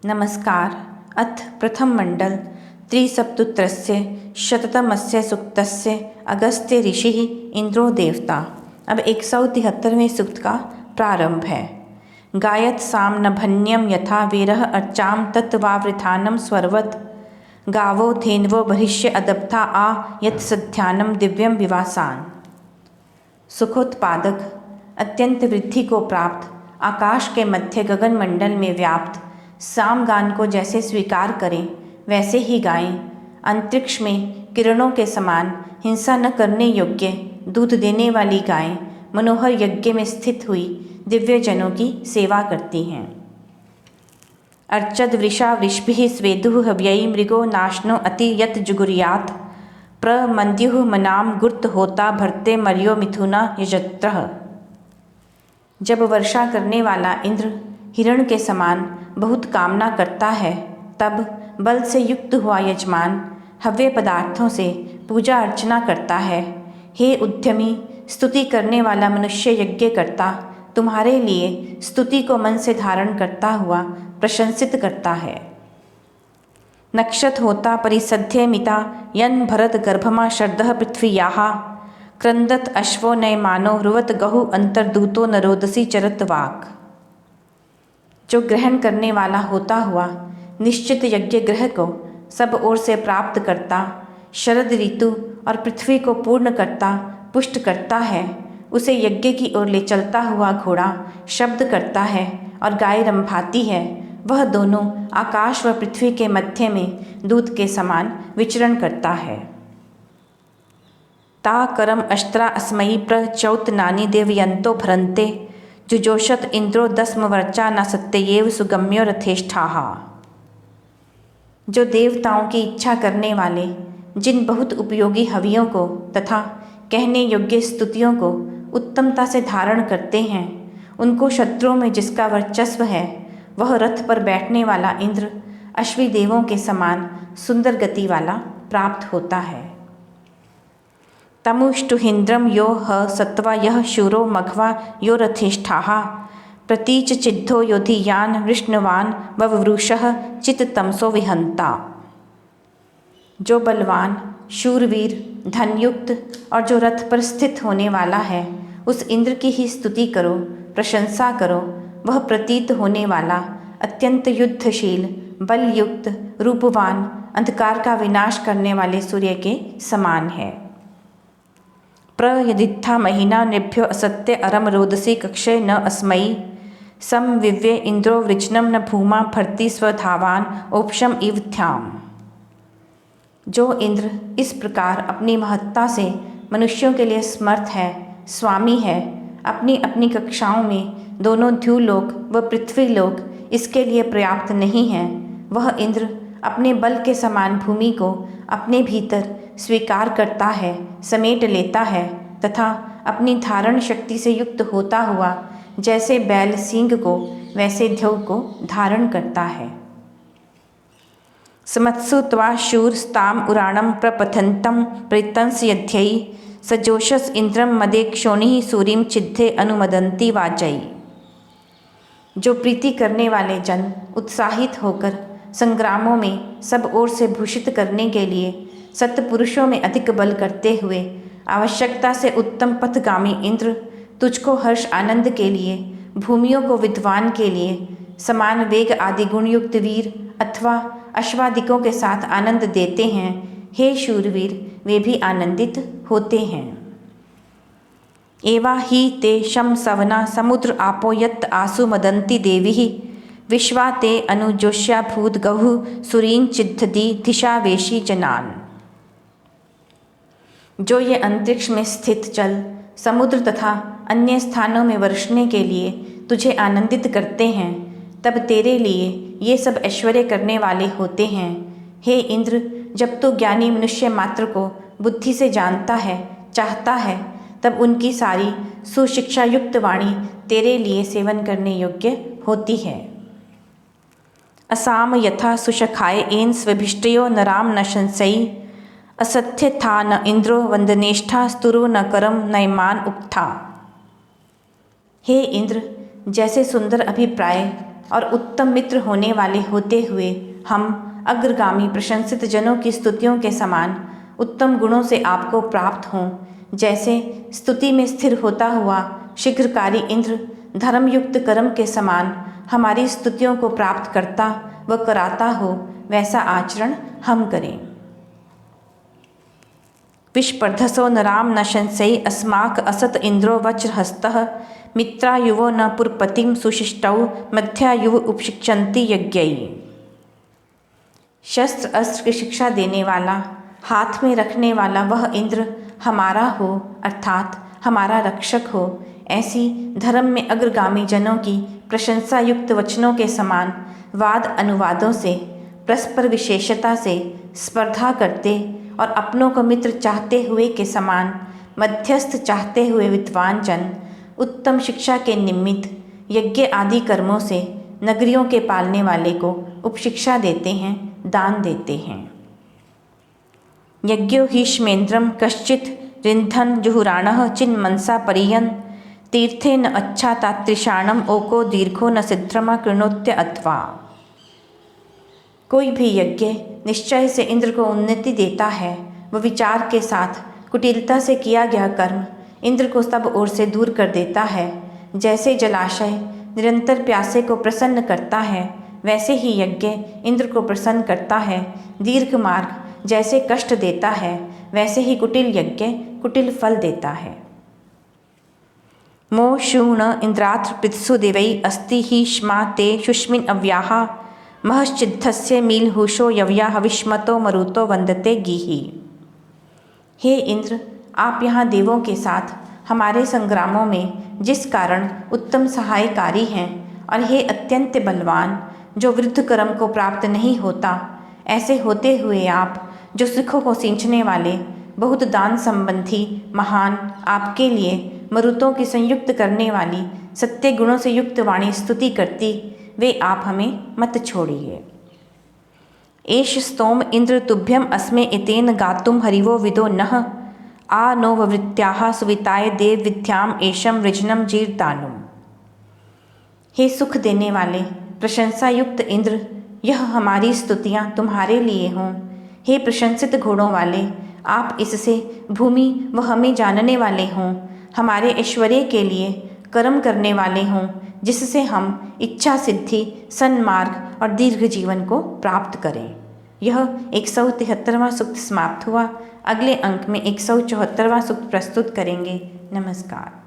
नमस्कार। अथ प्रथम मंडल त्रिसप्तुत्रस्य शततमस्य सूक्तस्य अगस्त्य ऋषि इंद्रो देवता। अब 173वें सूक्त का प्रारंभ है। गायत साम नभन्यम यथा वीरः अर्चाम तत्वावृथानम स्वरवत गावो धेन्वो बहिष्य अदब्धा आ यत् सध्यानम दिव्यम विवासान। सुखोत्पादक, अत्यंत वृद्धि को प्राप्त, आकाश के मध्य गगन मंडल में व्याप्त सामगान को जैसे स्वीकार करें वैसे ही गाएं। अंतरिक्ष में किरणों के समान हिंसा न करने योग्य दूध देने वाली गायें मनोहर यज्ञ में स्थित हुई दिव्य जनों की सेवा करती हैं। अर्चद वृषा वृषभिः स्वेदुः हव्यै मृगो नाशनो अति यत् जुगुर्यात् प्रमन्द्युः मनाम गुर्त होता भरते मर्यो मिथुना यजत्रः। जब वर्षा करने वाला इंद्र हिरण के समान बहुत कामना करता है, तब बल से युक्त हुआ यजमान हव्य पदार्थों से पूजा अर्चना करता है। हे उद्यमी, स्तुति करने वाला मनुष्य यज्ञ करता तुम्हारे लिए स्तुति को मन से धारण करता हुआ प्रशंसित करता है। नक्षत होता परिसध्य मिता यन भरत गर्भमा शर्दः पृथ्वीयाः क्रंदत अश्वो नयमानो रुवत गहु अंतर्दूतो नरोदसी चरत वाक। जो ग्रहण करने वाला होता हुआ निश्चित यज्ञ ग्रह को सब ओर से प्राप्त करता, शरद ऋतु और पृथ्वी को पूर्ण करता पुष्ट करता है, उसे यज्ञ की ओर ले चलता हुआ घोड़ा शब्द करता है और गाय रंभाती है, वह दोनों आकाश व पृथ्वी के मध्य में दूत के समान विचरण करता है। ता करम अष्ट्रा अस्मयी प्रचौत नानी देवयंतो भरन्ते जुजोषत इंद्रो दस्म वर्चा न सत्येव सुगम्यो रथेष्ठाः। जो देवताओं की इच्छा करने वाले जिन बहुत उपयोगी हवियों को तथा कहने योग्य स्तुतियों को उत्तमता से धारण करते हैं, उनको शत्रुओं में जिसका वर्चस्व है, वह रथ पर बैठने वाला इंद्र अश्वी देवों के समान सुंदर गति वाला प्राप्त होता है। तमुष्टुहिंद्रम यो ह सत्वा यह शूरो मघवा यो रथेष्ठाः प्रतीच चिद्धो योधियान वृष्णवान ववृषः चित तमसो विहंता। जो बलवान, शूरवीर, धनयुक्त और जो रथ पर स्थित होने वाला है, उस इंद्र की ही स्तुति करो, प्रशंसा करो। वह प्रतीत होने वाला अत्यंत युद्धशील, बलयुक्त, रूपवान, अंधकार का विनाश करने वाले सूर्य के समान है। प्रयदित्था महीना नृभ्यो असत्य अरम रोदसी कक्षय न अस्मयी समविव्य इंद्रो वृचनम न भूमा भर्ती स्वधावान ओपशम इव थ्याम। जो इंद्र इस प्रकार अपनी महत्ता से मनुष्यों के लिए समर्थ है, स्वामी है, अपनी अपनी कक्षाओं में दोनों ध्युलोक व पृथ्वीलोक इसके लिए पर्याप्त नहीं है, वह इंद्र अपने बल के समान भूमि को अपने भीतर स्वीकार करता है, समेट लेता है तथा अपनी धारण शक्ति से युक्त होता हुआ जैसे बैल सींग को वैसे ध्यौ को धारण करता है। समत्सु त्वा शूर स्ताम उराणम प्रपथंतम प्रीतंस यध्यई सजोषस इंद्रम मदे क्षोणि सूरीम छिद्धे अनुमदंती वाचई। जो प्रीति करने वाले जन उत्साहित होकर संग्रामों में सब ओर से भूषित करने के लिए सत्पुरुषों में अधिक बल करते हुए आवश्यकता से उत्तम पथगामी इंद्र तुझको हर्ष आनंद के लिए, भूमियों को विद्वान के लिए, समान वेग आदि गुणयुक्त वीर अथवा अश्वादिकों के साथ आनंद देते हैं। हे शूरवीर, वे भी आनंदित होते हैं। एवा ही ते शम सवना समुद्र आपो यत् आसु मदंती देवी विश्वा ते अनुजोष्या भूत गहु सुरीन चिद्धदी दिशावेशी जनान। जो ये अंतरिक्ष में स्थित जल, समुद्र तथा अन्य स्थानों में वर्षने के लिए तुझे आनंदित करते हैं, तब तेरे लिए ये सब ऐश्वर्य करने वाले होते हैं। हे इंद्र, जब तू ज्ञानी मनुष्य मात्र को बुद्धि से जानता है, चाहता है, तब उनकी सारी सुशिक्षा युक्त वाणी तेरे लिए सेवन करने योग्य होती है। असाम यथा सुशखाय एन स्वभिष्टयो नराम न शंसई असत्य था न इंद्रो वंदनेष्ठा स्तुरो न करम नयमान उक्था। हे इंद्र, जैसे सुंदर अभिप्राय और उत्तम मित्र होने वाले होते हुए हम अग्रगामी प्रशंसित जनों की स्तुतियों के समान उत्तम गुणों से आपको प्राप्त हों। जैसे स्तुति में स्थिर होता हुआ शीघ्रकारी इंद्र धर्मयुक्त कर्म के समान हमारी स्तुतियों को प्राप्त करता व कराता हो, वैसा आचरण हम करें। विस्पर्धसो नराम न शंसै अस्माक असत इंद्रो वज्रहस्तः मित्रायुवो न पुरपतिं सुशिष्टौ मध्यायुव उपशिक्षन्ति यज्ञै। शस्त्र अस्त्र की शिक्षा देने वाला, हाथ में रखने वाला वह इंद्र हमारा हो अर्थात हमारा रक्षक हो, ऐसी धर्म में अग्रगामी जनों की प्रशंसा युक्त वचनों के समान वाद अनुवादों से परस्पर विशेषता से स्पर्धा करते और अपनों को मित्र चाहते हुए के समान मध्यस्थ चाहते हुए विद्वान जन उत्तम शिक्षा के निमित्त यज्ञ आदि कर्मों से नगरियों के पालने वाले को उपशिक्षा देते हैं, दान देते हैं। यज्ञो हि श्मेन्द्रम कश्चित् रिन्धन् जुहुराणः चिन्मनसा परियन् तीर्थे न अच्छा तात्रिषाणम ओको दीर्घो न सिद्ध्रमा कृणोत्य अथवा। कोई भी यज्ञ निश्चय से इंद्र को उन्नति देता है, वह विचार के साथ कुटिलता से किया गया कर्म इंद्र को सब ओर से दूर कर देता है। जैसे जलाशय निरंतर प्यासे को प्रसन्न करता है, वैसे ही यज्ञ इंद्र को प्रसन्न करता है। दीर्घ मार्ग जैसे कष्ट देता है, वैसे ही कुटिल यज्ञ कुटिल फल देता है। मो शूण इंद्रात्र पृत्सु दिवै अस्ति हि श्मा ते शुष्मिन अव्याः महश्चिद्धस्य मीलहुषो यव्या हविष्मतो मरुतो वंदते गीहि। हे इंद्र, आप यहाँ देवों के साथ हमारे संग्रामों में जिस कारण उत्तम सहायकारी हैं, और हे अत्यंत बलवान जो वृद्ध कर्म को प्राप्त नहीं होता, ऐसे होते हुए आप जो सुखों को सींचने वाले बहुत दान संबंधी महान, आपके लिए मरुतों की संयुक्त करने वाली सत्य गुणों से युक्त वाणी स्तुति करती, वे आप हमें मत छोड़िए। एष स्तोम इंद्र तुभ्यम अस्मे इतेन गातुम हरिवो विदो नः आ नो ववृत्त्याः सुविताय देव विद्याम एषम वृजनम जीर्दानुम। हे सुख देने वाले प्रशंसा युक्त इंद्र, यह हमारी स्तुतियाँ तुम्हारे लिए हों। हे प्रशंसित घोड़ों वाले, आप इससे भूमि व हमें जानने वाले हों, हमारे ऐश्वर्य के लिए कर्म करने वाले हों, जिससे हम इच्छा सिद्धि, सन्मार्ग और दीर्घ जीवन को प्राप्त करें। यह 173वां सूक्त समाप्त हुआ। अगले अंक में 174वां सूक्त प्रस्तुत करेंगे। नमस्कार।